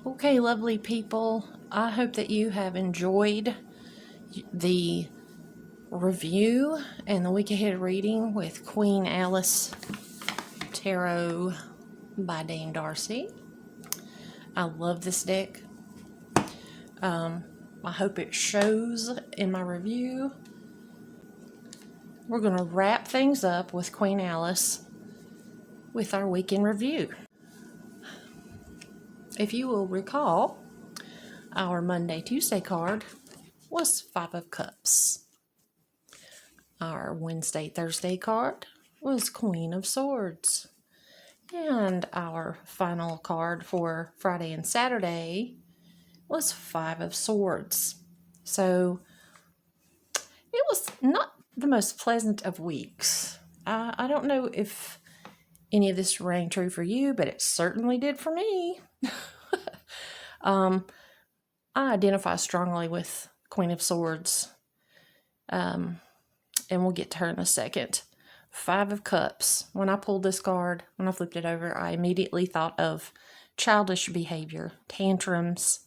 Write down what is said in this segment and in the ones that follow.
Okay, lovely people, I hope that you have enjoyed the review and the week ahead reading with Queen Alice Tarot by Dame Darcy. I love this deck. I hope it shows in my review. We're going to wrap things up with Queen Alice with our weekend review. If you will recall, our Monday-Tuesday card was Five of Cups. Our Wednesday-Thursday card was Queen of Swords. And our final card for Friday and Saturday was Five of Swords. So it was not the most pleasant of weeks. I don't know if any of this rang true for you, but it certainly did for me. I identify strongly with Queen of Swords. And we'll get to her in a second. Five of Cups. When I pulled this card, when I flipped it over, I immediately thought of childish behavior, tantrums.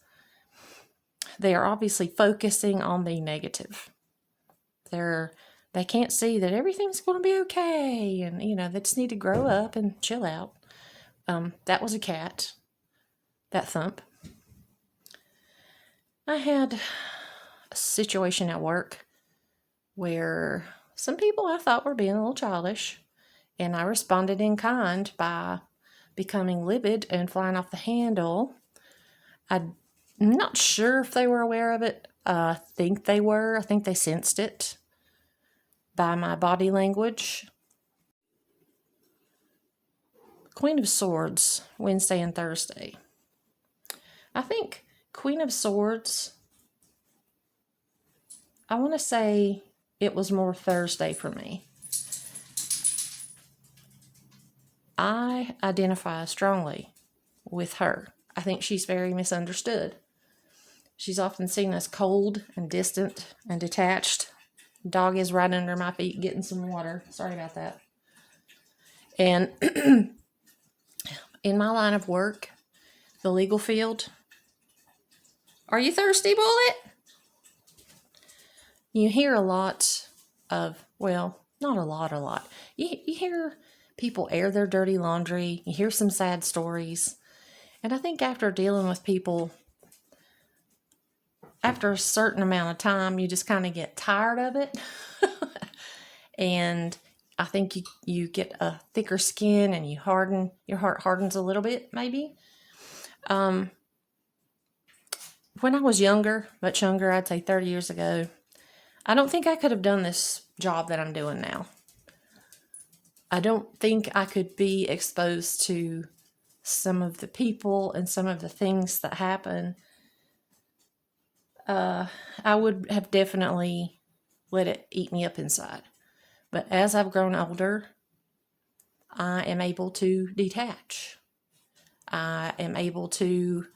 They are obviously focusing on the negative. They can't see that everything's going to be okay, and they just need to grow up and chill out. That was a cat. That thump. I had a situation at work where some people I thought were being a little childish, and I responded in kind by becoming livid and flying off the handle. I'm not sure if they were aware of it. I think they were. I think they sensed it by my body language. Queen of Swords, Wednesday and Thursday. I think Queen of Swords, I want to say it was more Thursday for me. I identify strongly with her. I think she's very misunderstood. She's often seen as cold and distant and detached. Dog is right under my feet getting some water. Sorry about that. And in my line of work, the legal field, are you thirsty, Bullet? You hear a lot of, well, not a lot. You hear people air their dirty laundry. You hear some sad stories. And I think after dealing with people, after a certain amount of time, you just kind of get tired of it. And I think you get a thicker skin and your heart hardens a little bit, maybe. When I was younger, much younger, I'd say 30 years ago, I don't think I could have done this job that I'm doing now. I don't think I could be exposed to some of the people and some of the things that happen. I would have definitely let it eat me up inside. But as I've grown older, I am able to detach. I am able to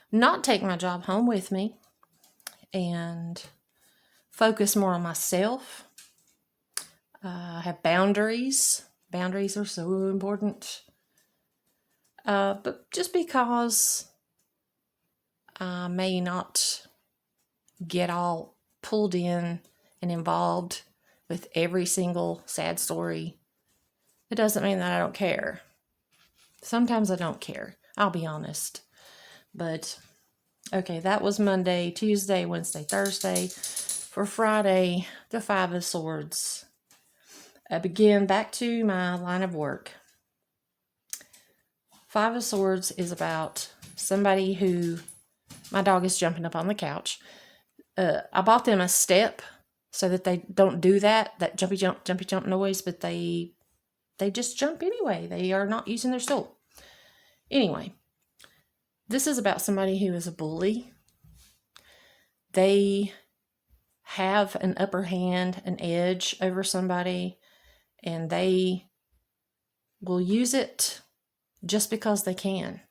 not take my job home with me and focus more on myself. I have boundaries. Boundaries are so important. But just because I may not get all pulled in and involved with every single sad story, it doesn't mean that I don't care. Sometimes I don't care. I'll be honest. But, okay, that was Monday, Tuesday, Wednesday, Thursday. For Friday, the Five of Swords. I begin back to my line of work. Five of Swords is about somebody who, my dog is jumping up on the couch. I bought them a step so that they don't do that jumpy jump noise, but they just jump anyway. They are not using their stool. Anyway, this is about somebody who is a bully. They have an upper hand, an edge over somebody, and they will use it just because they can.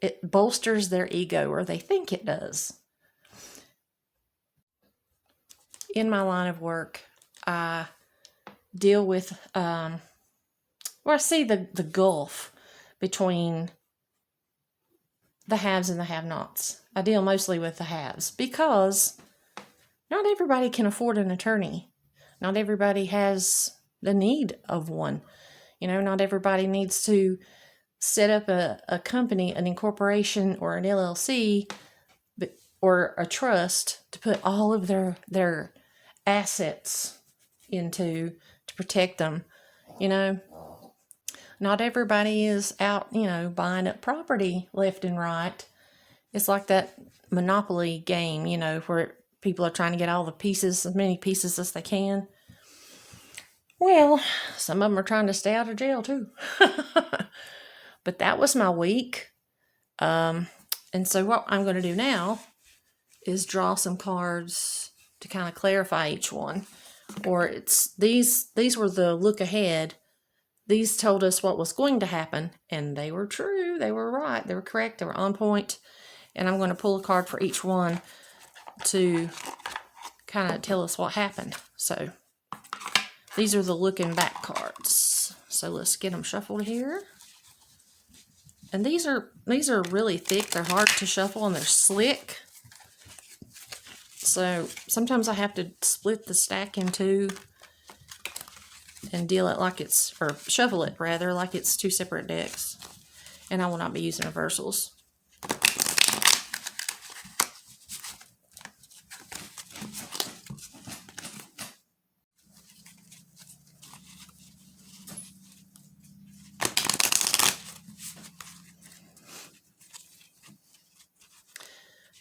It bolsters their ego, or they think it does. In my line of work, I deal with, where I see the gulf between the haves and the have-nots. I deal mostly with the haves because not everybody can afford an attorney. Not everybody has the need of one. Not everybody needs to set up a company, an incorporation, or an LLC, or a trust to put all of their assets into to protect them. Not everybody is out, buying up property left and right. It's like that Monopoly game, where people are trying to get all the pieces, as many pieces as they can. Well, some of them are trying to stay out of jail too. But that was my week. And so what I'm going to do now is draw some cards to kind of clarify each one. Or it's these were the look ahead. These told us what was going to happen, and they were true. They were right. They were correct. They were on point. And I'm going to pull a card for each one to kind of tell us what happened. So these are the looking back cards. So let's get them shuffled here. And these are really thick. They're hard to shuffle and they're slick. So sometimes I have to split the stack in two and deal it like it's, or shuffle it rather, like it's two separate decks. And I will not be using reversals.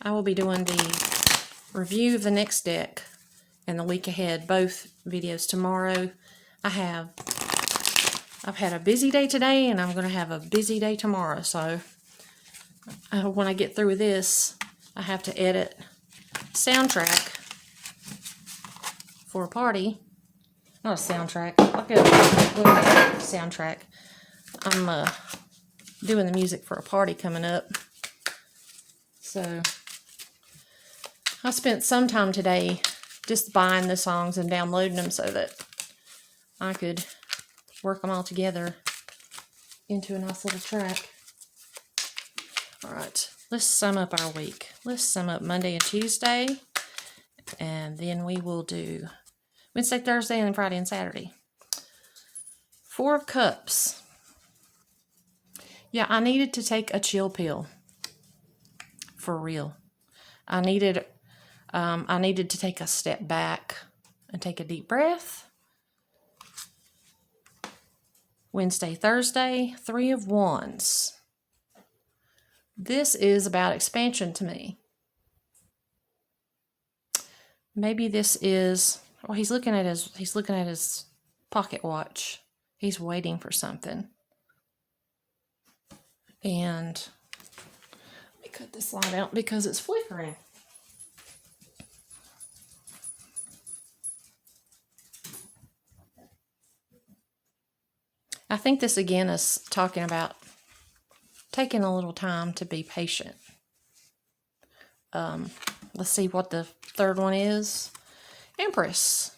I will be doing the review of the next deck and the week ahead, both videos tomorrow. I've had a busy day today, and I'm going to have a busy day tomorrow. So when I get through with this, I have to edit soundtrack for a party. Not a soundtrack, like a soundtrack. I'm doing the music for a party coming up. So I spent some time today just buying the songs and downloading them so that I could work them all together into a nice little track. All right, let's sum up our week. Let's sum up Monday and Tuesday, and then we will do Wednesday, Thursday, and Friday and Saturday. 4 of Cups. Yeah, I needed to take a chill pill. For real. I needed to take a step back and take a deep breath. Wednesday, Thursday, 3 of Wands. This is about expansion to me. Maybe this is, well, he's looking at his pocket watch. He's waiting for something. And let me cut this light out because it's flickering. I think this again is talking about taking a little time to be patient. Let's see what the third one is. Empress.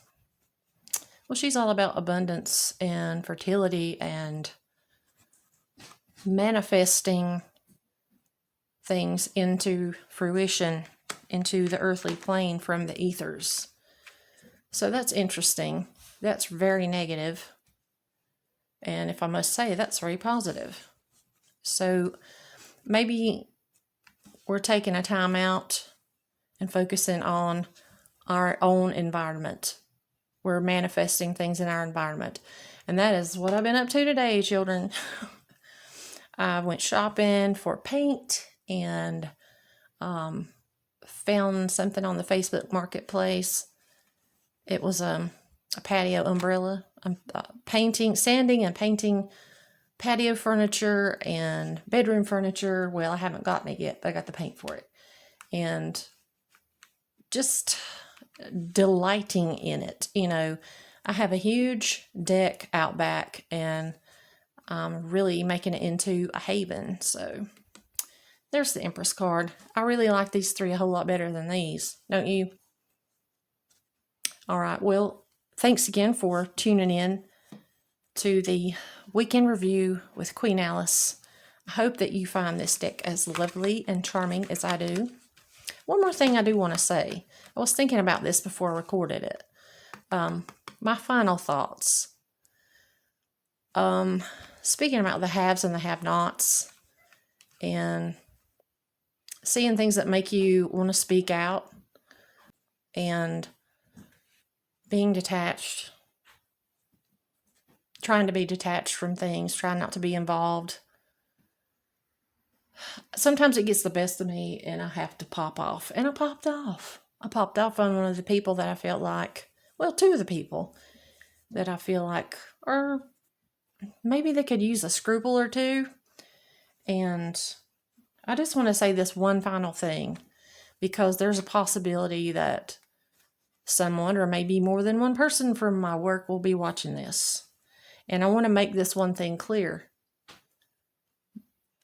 Well, she's all about abundance and fertility and manifesting things into fruition, into the earthly plane from the ethers. So that's interesting. That's very negative. And if I must say, that's very positive. So maybe we're taking a time out and focusing on our own environment. We're manifesting things in our environment. And that is what I've been up to today, children. I went shopping for paint and found something on the Facebook Marketplace. It was a patio umbrella. I'm sanding and painting patio furniture and bedroom furniture. Well, I haven't gotten it yet, but I got the paint for it. And just delighting in it. I have a huge deck out back, and I'm really making it into a haven. So there's the Empress card. I really like these 3 a whole lot better than these, don't you? All right, well, thanks again for tuning in to the weekend review with Queen Alice. I hope that you find this deck as lovely and charming as I do. One more thing I do want to say. I was thinking about this before I recorded it. My final thoughts. Speaking about the haves and the have-nots, and seeing things that make you want to speak out, and being detached, trying to be detached from things, trying not to be involved. Sometimes it gets the best of me and I have to pop off. And I popped off. I popped off on one of the people that I felt like, well, two of the people that I feel like are, maybe they could use a scruple or two. And I just want to say this one final thing, because there's a possibility that someone, or maybe more than one person from my work, will be watching this. And I want to make this one thing clear.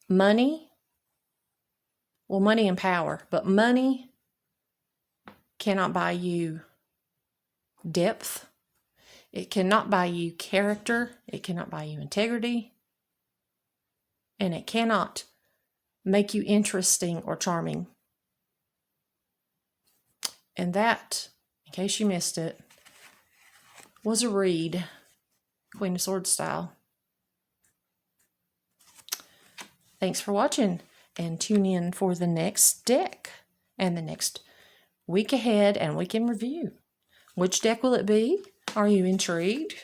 Money and power, but money cannot buy you depth. It cannot buy you character. It cannot buy you integrity. And it cannot make you interesting or charming. And that, in case you missed it, was a read, Queen of Swords style. Thanks for watching, and tune in for the next deck and the next week ahead and week in review. Which deck will it be? Are you intrigued?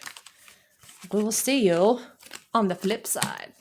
We'll see you on the flip side.